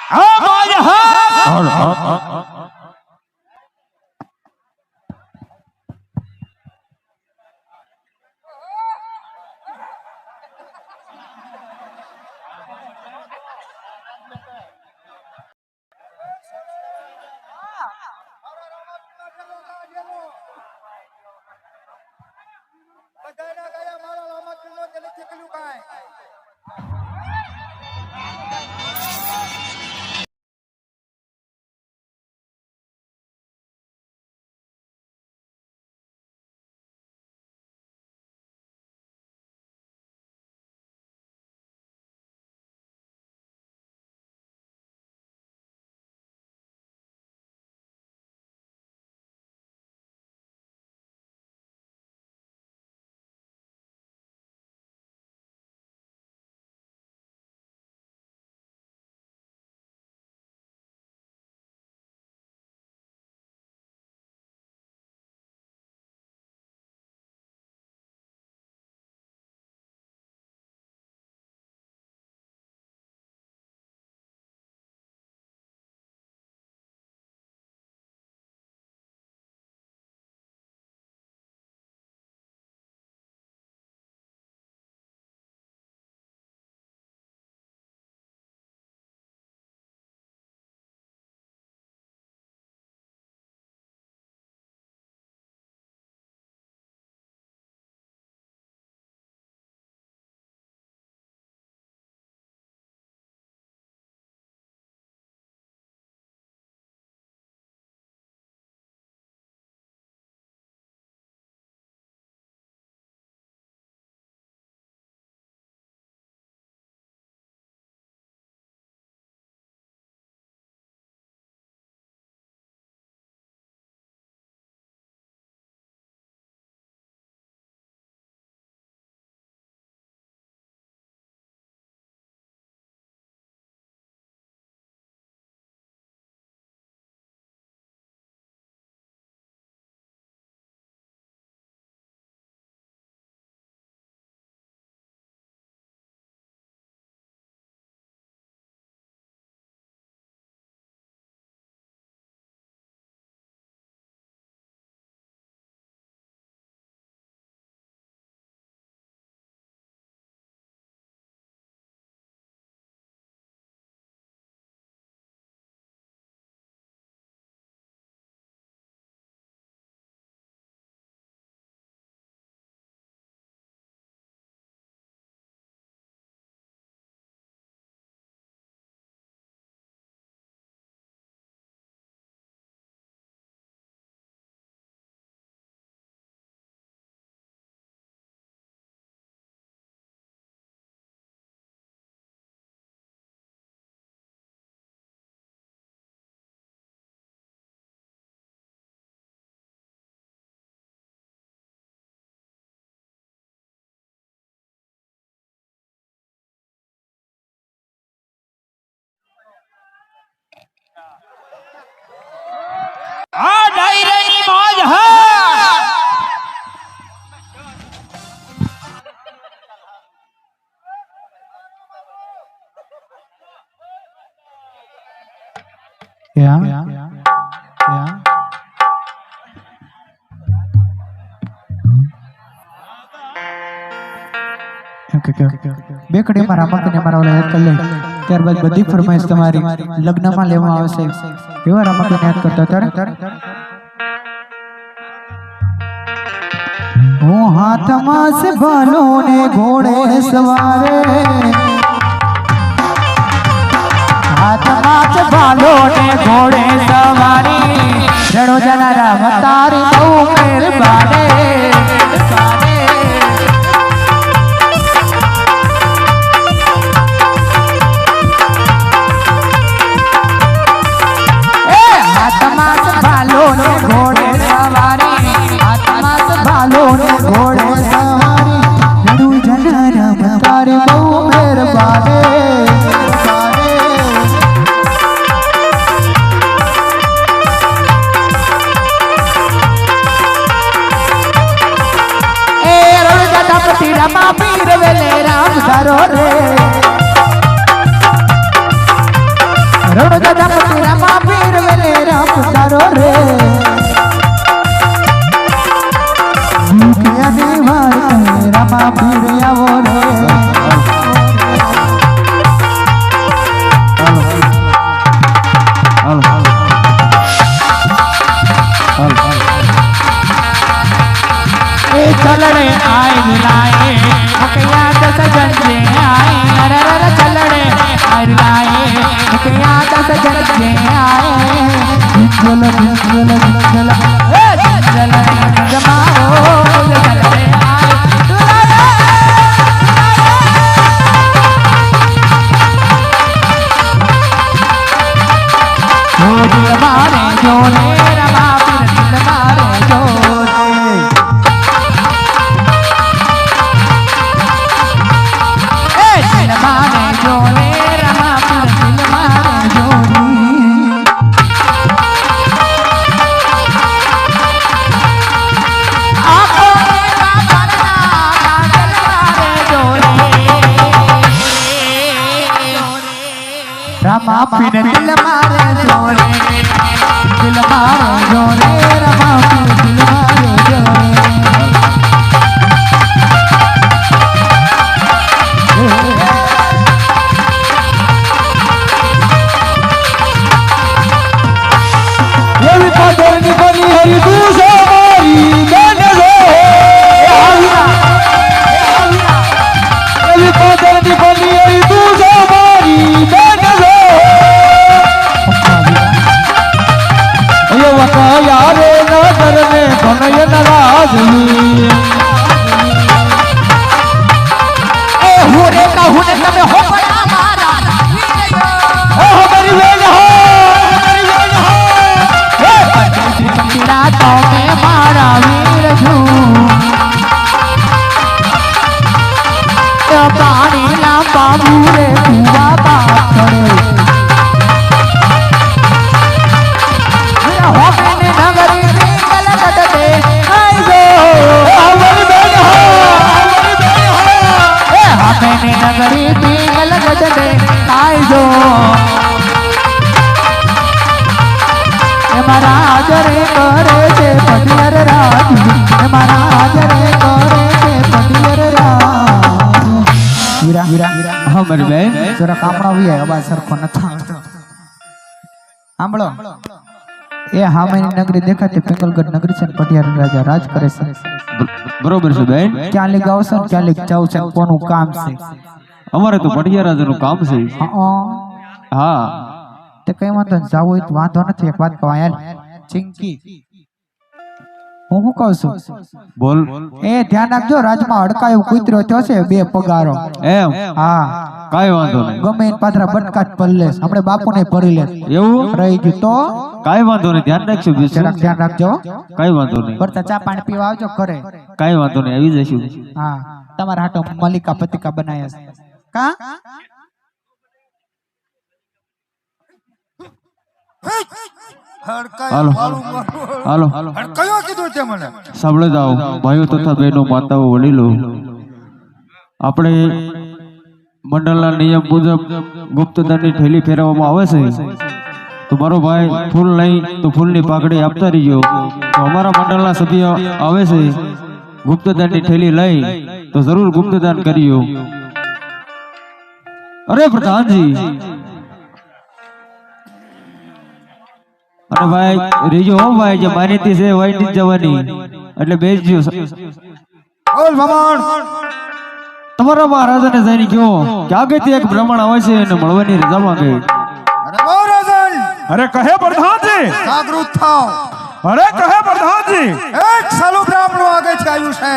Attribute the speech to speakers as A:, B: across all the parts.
A: હા મોજ હા
B: બધાના ગયા મારો રામચંદ્ર તેને ચીકલ્યું કાય
A: હા ડાયરાની મોજ હા
C: બે કડી માં રામકને મારા ઓલા યાદ કરી લે ત્યારબાદ બધી ફરમાઈશ તમારી લગ્નમાં લેવામાં આવશે એવા રામકને યાદ કરતા ત્યારે હું હાથમાં સે ભાલો ને ઘોડે સવારે હાથમાં સે ભાલો ને ઘોડે સવારી રણો જના રામ તારી બહુ મહેરબાને રણો જગત રમા પીર વેલે રામ તારો રે દુખિયાની વાર રમા પીર આવો રે चलड़े आए लाए मुखिया दस जन आए अरे चलड़े आए लाए मुखिया दस जन आए चल चल चल चल जमाओ चलड़े आए दिल मारे जोने रमा फिर दिल मारे जोने दिल मारे जोने रमा फिर दिल मारे जोनी आपको दिल मारे जोने रमा फिर दिल मारे जोने दिल मारे जोने रमा फिर दिल मारे जोने पानी लांबा बूरे कुआ पाथड़े हो मैंने नगरी पिंगल गदे आई गो हमारी बेन हो मैंने नगरी पिंगल गदे आई गो मारा जरे करे छे पटियर राज मारा जरे करे छे पटियर राज वीरा वीरा
A: हाँ मेरी बहन
C: जरा कामड़ा हुई है अबाज सर को नथा आंबळो ए हामेनी नगरी देखाती पिंगलगढ़ नगरी છે પટિયાર રાજા રાજ કરે છે
A: બરોબર છે બેન
C: ક્યાં લે ગાવ છે ક્યાં લે જાવ છે કોનું કામ છે
A: અમારે તો પટિયા રાજાનું કામ છે હા
C: તે કઈ વાંધો જાવ હોય તો વાંધો નથી એક વાત કહું યાર ચિંકી હું શું કહું છું
A: બોલ
C: એ ધ્યાન રાખજો રાજમાં હડકાયો કૂતરો થયો છે બે પગારો
A: એમ
C: હા
A: કાઈ વાંધો નહીં
C: ગમે એને પાથરા બટકાટ પર લેસ આપણે બાપુને ભરી લે
A: એવું
C: રહી ગયું તો
A: કાઈ વાંધો નહીં ધ્યાન રાખજો
C: જરાક ધ્યાન રાખજો
A: કાઈ વાંધો નહીં
C: કરતા ચા પાણી પીવા આવજો ઘરે
A: કાઈ વાંધો નહીં આવી જઈશું
C: હા તમારા હાટો મલિકા પતિકા બનાયા છે કા
A: હાલો હાલો
B: કયો કીધું તે મને
A: સાંભળે જાઓ ભાઈઓ તથા બહેનો માતાઓ વડીલો આપણે મંડળના નિયમ મુજબ ગુપ્તદાનની થેલી ફેરવવામાં આવે છે તો મારો ભાઈ ફૂલ નહીં તો ફૂલની પાઘડી આપતા રહીજો તો અમારા મંડળના સભ્ય આવે છે ગુપ્તદાનની થેલી લઈ તો જરૂર ગુપ્તદાન કરીયો અરે પ્રધાનજી અને ભાઈ રીજો હો ભાઈ જે માનીતી છે વાઈટી જવાની એટલે બેસજો
B: બોલ ભમણ
A: તમારા મહારાજાને જઈને કહો કે આગેથી એક બ્રાહ્મણ આવે છે અને મળવાની રજા માંગે
B: અરે ઓ રાજન
D: अरे कहे प्रधान जी
B: જાગૃત થાઓ
D: अरे कहे प्रधान जी
B: એક સાલું બ્રાહ્મણો આગે છે આવ્યું છે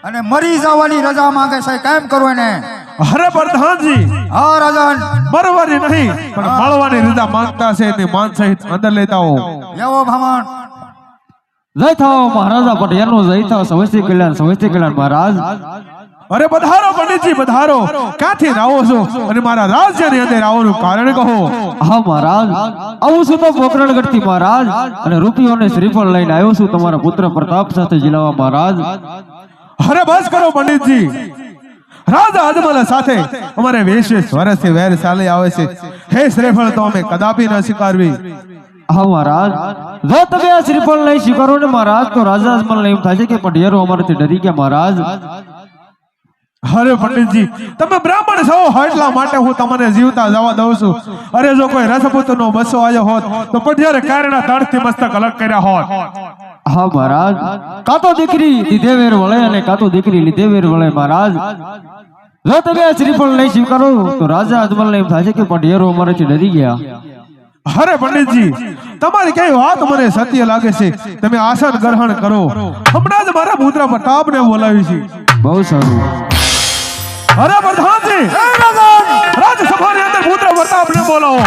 B: અને મરી જવાની રજા માંગે છે કેમ કરવું એને
D: अरे प्रधान जी
B: હા રાજન
D: मरवानी नहीं पर मालवानी रजा मांगता से ने मान सहित अंदर लेता हो
B: એવો ભમણ
A: જય થાઓ મહારાજા પટેલનો જય થાઓ સવસ્તી કલ્યાણ મહારાજ
D: अरे पधारो पंडित जी पधारो क्याथी आવો છો અને મારા રાજ્યની અંદર આવવાનું કારણ કહો
A: હા મહારાજ આવું છું તો પોકરણગઢથી મહારાજ અને રૂપિયોને શ્રીફળ લઈને આવ્યો છું તમારા પુત્ર પ્રતાપ સાથે જીલાવા મહારાજ
D: अरे बस करो पंडित जी राजा अजमल साथे हमारे 20 વર્ષથી વેર ચાલે આવે છે એ શ્રીફળ તો અમે કદાપી ન સ્વીકારવી.
A: હા મહારાજ, જો તમે આ શ્રીફળ નહીં સ્વીકારો ને મહારાજ તો રાજા મને એમ થાય છે કે પઢિયારો અમારાથી ડરી ગયા મહારાજ.
D: અરે પંડિતજી, તમે બ્રાહ્મણ છો એટલા માટે હું તમને જીવતા જવા દઉં છું. અરે જો કોઈ રસપુતનો બસો આવ્યો હોત તો પઢિયારે કારણા તળથી મસ્તક અલગ કર્યા હોત.
A: હા મહારાજ, કાં તો દીકરી લીધે વેર વળે અને કાં તો દીકરી લીધે વેર વળે મહારાજ. જો તમે આ શ્રીફળ નહીં સ્વીકારો તો રાજા અજમલને એમ થાય છે કે પઢિયારો અમારાથી ડરી ગયા.
D: અરે પંડિતજી, તમારી કઈ વાત મને સત્ય લાગે છે. તમે આસન ગ્રહણ કરો. હમણાં જ મારા પુત્ર પ્રતાપને બોલાવી છે.
A: બહુ સારું.
D: અરે પ્રધાનજી, રાજસભાની અંદર પુત્ર પ્રતાપને બોલાવો.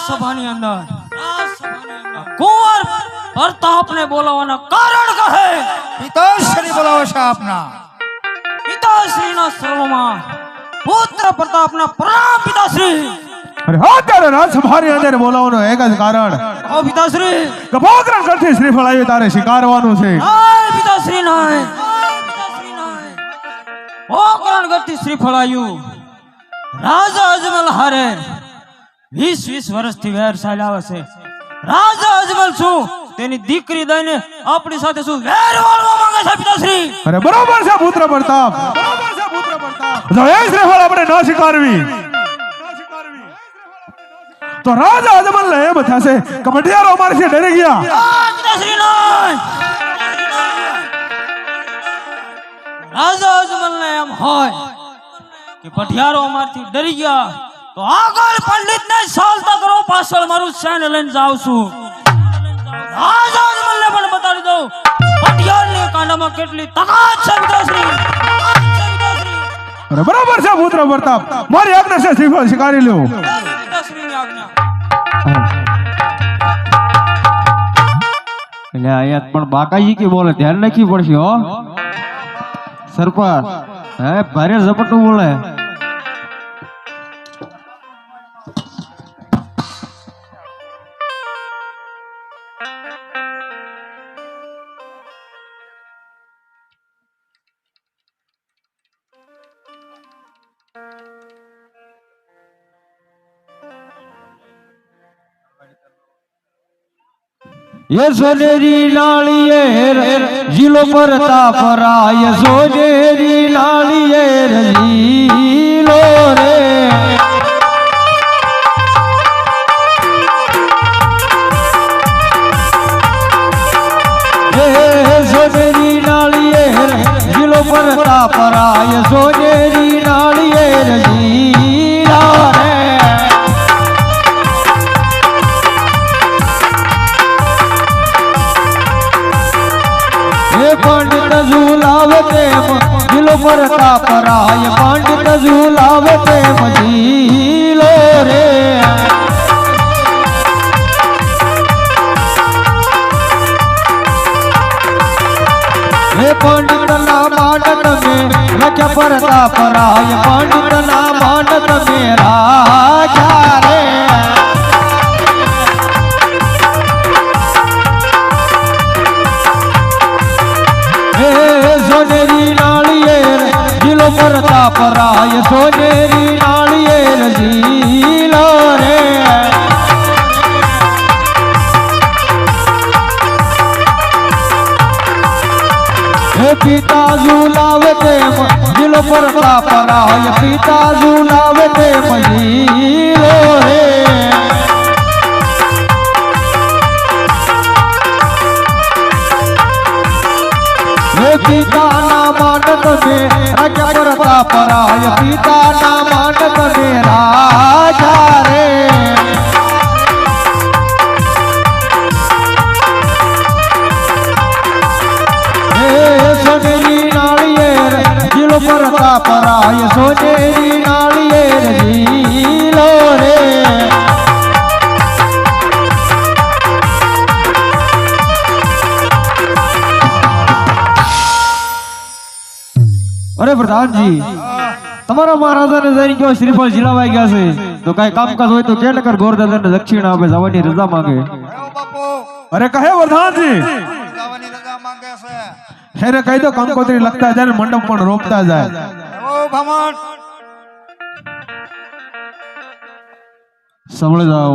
E: રાજસભાની અંદર કુંવર પ્રતાપને બોલાવવાના કારણ કહે.
B: પિતાશ્રી બોલાવો છે આપના.
E: પિતાશ્રીના સર્વમાં પુત્ર પ્રતાપના પ્રણામ પિતાશ્રી.
D: અરે હા તારે રાજસભાની અંદર બોલાવવાનું એક જ કારણ
E: ઓ પિતાશ્રી.
D: કે પોકરણ કરતી શ્રીફળ આવી તારે સ્વીકારવાનું છે.
E: નાય પિતાશ્રી નાય. પોકરણ કરતી શ્રીફળ આવ્યું. રાજા અજમલ હારે 20 વર્ષથી વેર ચાલ્યા છે. રાજા અજમલ છું તેની દીકરી દઈને આપણી સાથે શું વેર વાળવા માંગે છે પિતાશ્રી?
D: અરે બરોબર છે પુત્ર પ્રતાપ. જો એ શ્રીફળ આપણે ન સ્વીકારવી તો રાજા અજમલ ને એમ થશે કે ભટિયારો અમારથી ડરી ગયા.
E: પિતાશ્રી નાય. રાજા અજમલ ને એમ હોય કે પઢિયારો અમારથી ડરી ગયા તો આગળ પંડિત ને ચાલતા કરો, પાછળ મારું સૈન્ય લઈને જાઉં છું. રાજા અજમલ ને પણ બતાવી દઉં પઢિયારની કાંડામાં કેટલી તાકાત છે પિતાશ્રી.
D: અરે બરોબર છે પુત્ર પ્રતાપ, મારી આજ્ઞા છે શ્રીફળ સ્વીકારી લ્યો.
E: પિતાશ્રીની આજ્ઞા.
A: એટલે અહીંયા પણ બાકાજી કે બોલે ધ્યાન રાખવી પડશે હો સરપંચ. હે ભારે ઝપટું બોલે. ये सोनेरी लालिये जिलो प्रताप राय सोनेरी लालिये जिलो रे सोनेरी लालिये जिलो प्रताप राय सोनेरी लालिये जिला रे पंडित झूलावे प्रेम जिलो प्रताप राय पंडित झूलावे प्रेम जिलो रे हे पंडित ना मानत में लख्या प्रताप राय पंडित ना मानत में राजा रे सोनेरी नालियेर जिलो प्रताप राय सोनेरी नालियेर जिलो रे हे पिता झूलावे प्रेम जिलो प्रताप राय पिता झूलावे प्रेम जिलो रे पिता ना मानत में राजा प्रताप राय पिता ना मानत में राजा रे सोनेरी नालियेर जिलो प्रताप राय सोनेरी नालियेर जिलो रे अरे प्रधान जी તમારા મહારાજાને જઈને કયો શ્રીફળ જીલાવાઈ ગયા છે તો કઈ કામકાજ હોય તો કે નકર ગોરદાદાને દક્ષિણા આપે જવાની રજા માંગે.
B: બાપુ
D: અરે કહે પ્રધાનજી
B: જવાની રજા માંગે છે.
D: હેરે કહી દો કંકોત્રી લખતા જાય ને મંડપ પણ રોપતા જાય.
B: ઓ ભમણ
A: સાંભળી જાઓ.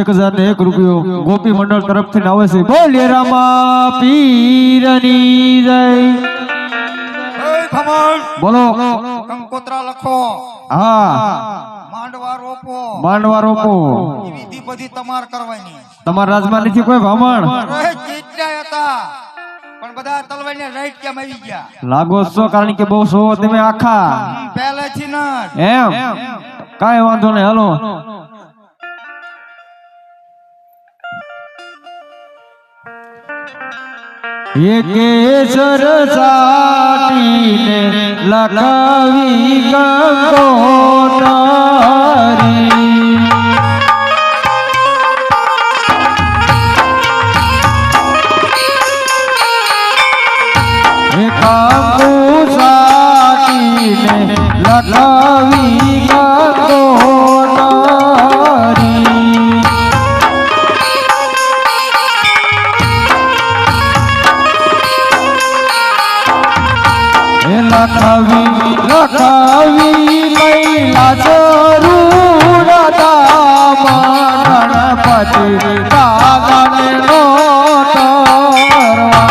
A: 1001 રૂપિયો ગોપી મંડળ તરફથી આવે છે. બોલે રામા પીરની જય.
B: ભમણ
A: બોલો.
B: કંકોત્રા લખો,
A: હા
B: માંડવા રોપો,
A: માંડવા રોપો.
B: એ વિધિ બધી તમાર કરવાની.
A: તમારા રાજમાં નથી કોઈ ભામણ?
B: અરે કેટલા હતા પણ બધા તલવાઈને રાઈટ કેમ આવી ગયા?
A: લાગો છો કારણ કે બહુ સો તમે આખા
B: પહેલેથી ન
A: એમ કાંઈ વાંધો નહીં. હાલો કેસર સાટીને લખાવી કંકોત્રી
C: લખવી ગંગોતરી લખવી મૈલા જરૂર દામ ગણપતિ દાદાને નો તરવા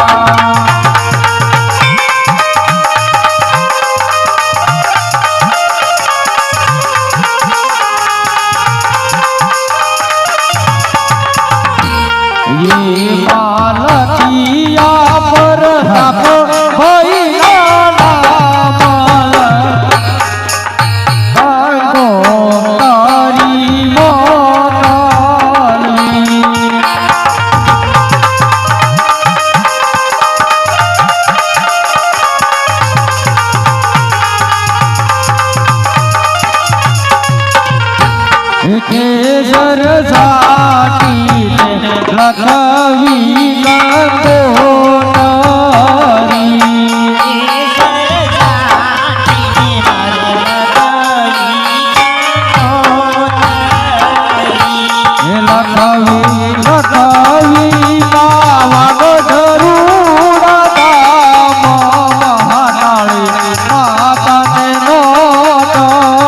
C: ये मालकिया पर तप भैया नाम गंगोतरी मोतली केसर साटी लखवी गंगोतरी લખવી માવાનો જરૂર દામ મહાકાળી માતાને નો તરવા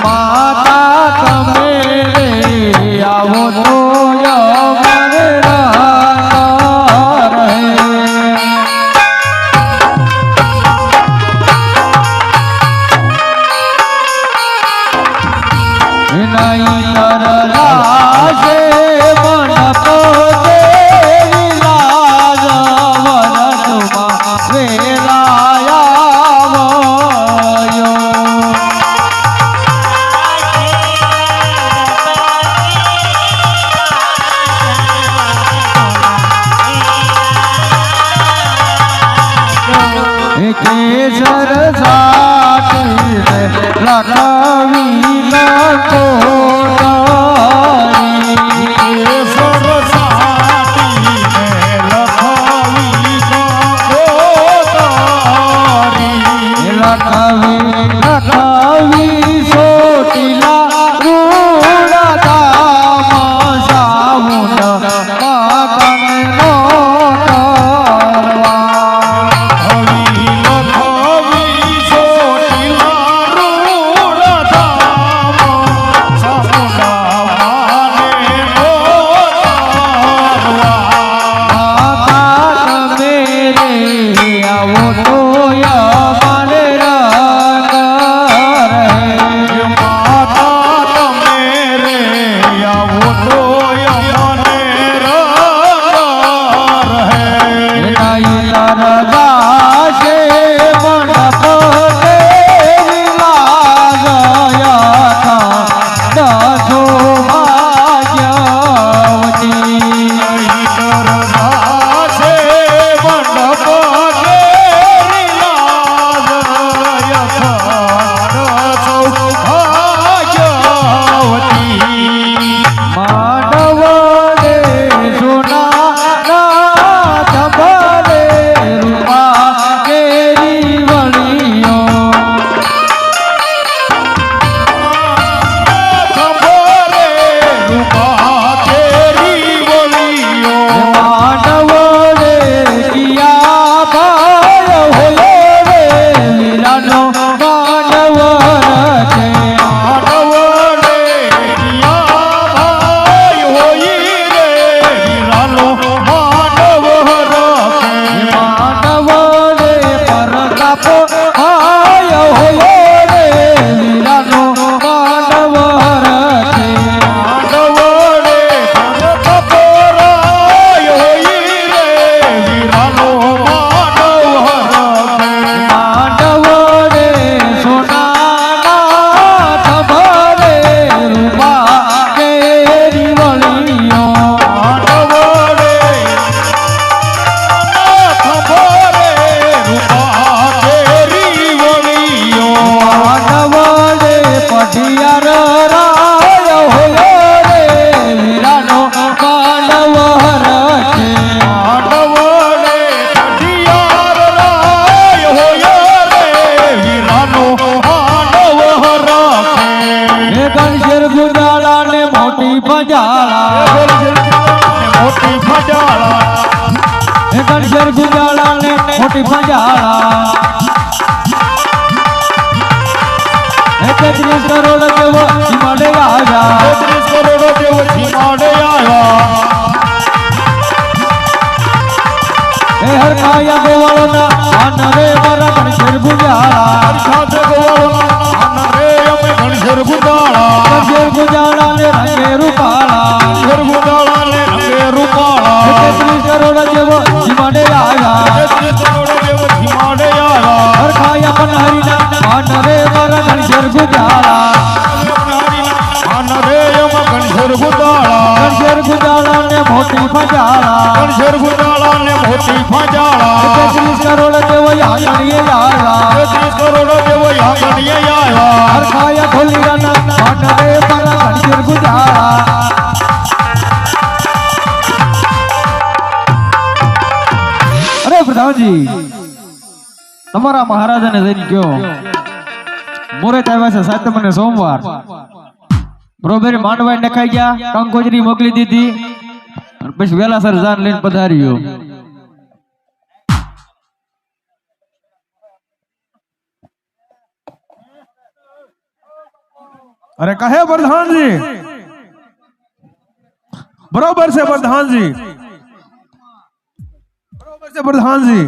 C: માતા તમે આવો તો યમન રહે નહીં તરલાશે મંડપ દેવી લાજ વરદમાં વેલાયા केसर साटी लखवी गंगोतरी केसर साटी लखवी गंगोतरी लखवी सोटिला रूड़ दाम सामुंड मातन नो तरवा
A: ફજાળા
F: મોટી ફજાળા
A: એ ગણશેર ગુંજાળા ને મોટી ફજાળા એ 33 કરોડ જેવો હિમાડે આવ્યા
F: 33 કરોડ જેવો હિમાડે આવ્યા
A: એ હરખાયા ગોવાળોના આન રે મારા ગણશેર ગુંજાળા
F: સાથે ગોવાળોના આન રે અમે ગણશેર ગુંજાળા
A: ગણશેર ગુંજાળા ને રંગે રૂપાળા
F: ગણશેર ગુંજાળા ને રંગે રૂપાળા
A: 33 કરોડ જેવો હિમાડે આવ્યા
F: 33 કરોડ જેવો હિમાડે આવ્યા
A: હરખાયા પનહરીના આન રે મારા ગણશેર ગુંજાળા
F: આન રે અમે ગણશેર ગુંજાળા
A: ગણશેર ગુંજાળા ને મોટી ફજાળા
F: ગણશેર ગુંજાળા ને મોટી ફજાળા
A: 33 કરોડ જેવો આંગણીએ આવ્યા
F: 33 કરોડ જેવો આંગણીએ આવ્યા
A: હરખાયા ઢોલીરાના આન રે મારા ગણશેર ગુંજાળા અરે પ્રધાનજી તમારા મહારાજાને જઈને કયો મુરત આવ્યા છે સાતમ અને સોમવાર બરોબર માંડવાઈ નખાઈ ગયા કંકોત્રી મોકલી દીધી અને પછી વેલાસર જાન લઈને પધાર્યો
D: અરે કહે પ્રધાનજી બરોબર છે પ્રધાનજી બરોબર છે પ્રધાનજી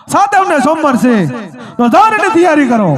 D: સાતમ ને સોમવાર છે તો જાનની તૈયારી કરો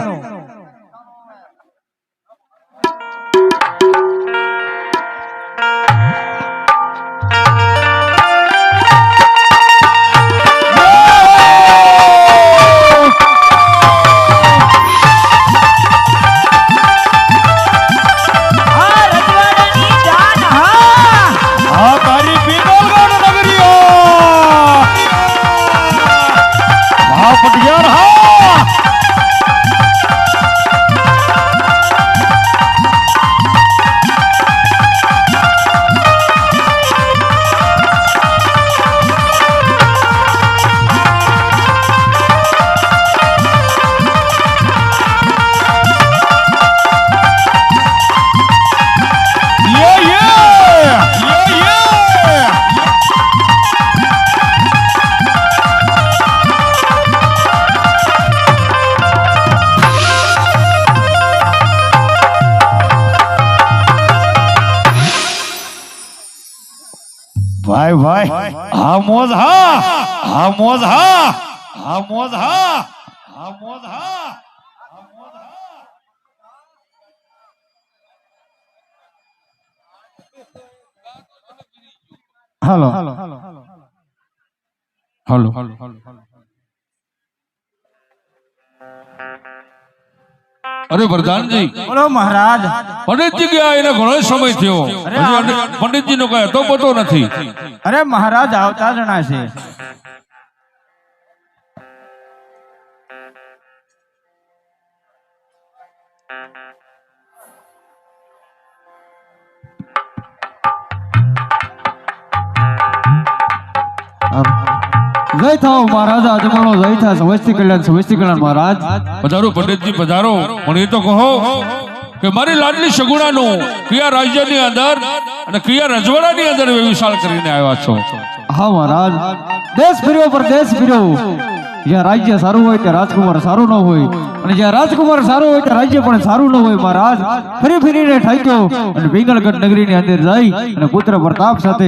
F: ભાઈ ભાઈ હા મોજ હા મોજ હા મોજ હા મોજ હા
A: હાલો હાલો
G: અરે પ્રધાનજી
C: બોલો મહારાજ
G: પંડિતજી ગયા એને ઘણો સમય થયો હજી પંડિતજી નો કઈ હતો પતો નથી
C: અરે મહારાજ આવતા જણા છે
A: જય થાવ મહારાજ આજમાનો જય થાય સમસ્તી કલ્યાણ મહારાજ
G: પધારો પંડિતજી પધારો પણ એ તો કહો કે મારી લાડલી સગુણાનું કયા રાજ્યની અંદર અને કયા રજવાડાની અંદર વિશાળ કરીને આવ્યા છો
A: હા મહારાજ દેશ ફર્યો પરદેશ ફર્યો જ્યાં રાજ્ય સારું હોય ત્યાં રાજકુમાર સારું ન હોય અને જ્યાં રાજકુમાર સારું હોય ત્યાં રાજ્ય પણ સારું ન હોય મહારાજ ફરી ફરીને ઠાક્યો અને પિંગળગઢ નગરીની અંદર જઈ અને પુત્ર પ્રતાપ સાથે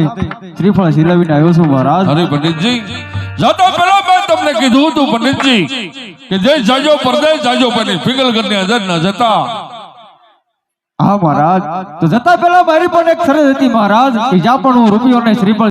A: શ્રીફળ સિલાવીને આવ્યો છું મહારાજ
G: અરે પંડિતજી જતા પહેલા મેં તમને કીધું હતું પંડિતજી કે દેશ જાજો પરદેશ જાજો પંડિત પિંગલગઢની અંદર ન જતા
A: હા મહારાજ તો જતા પહેલા મારી પણ એક શરત હતી મહારાજ કે જ્યાં પણ હું રૂપિયો ને શ્રીફળ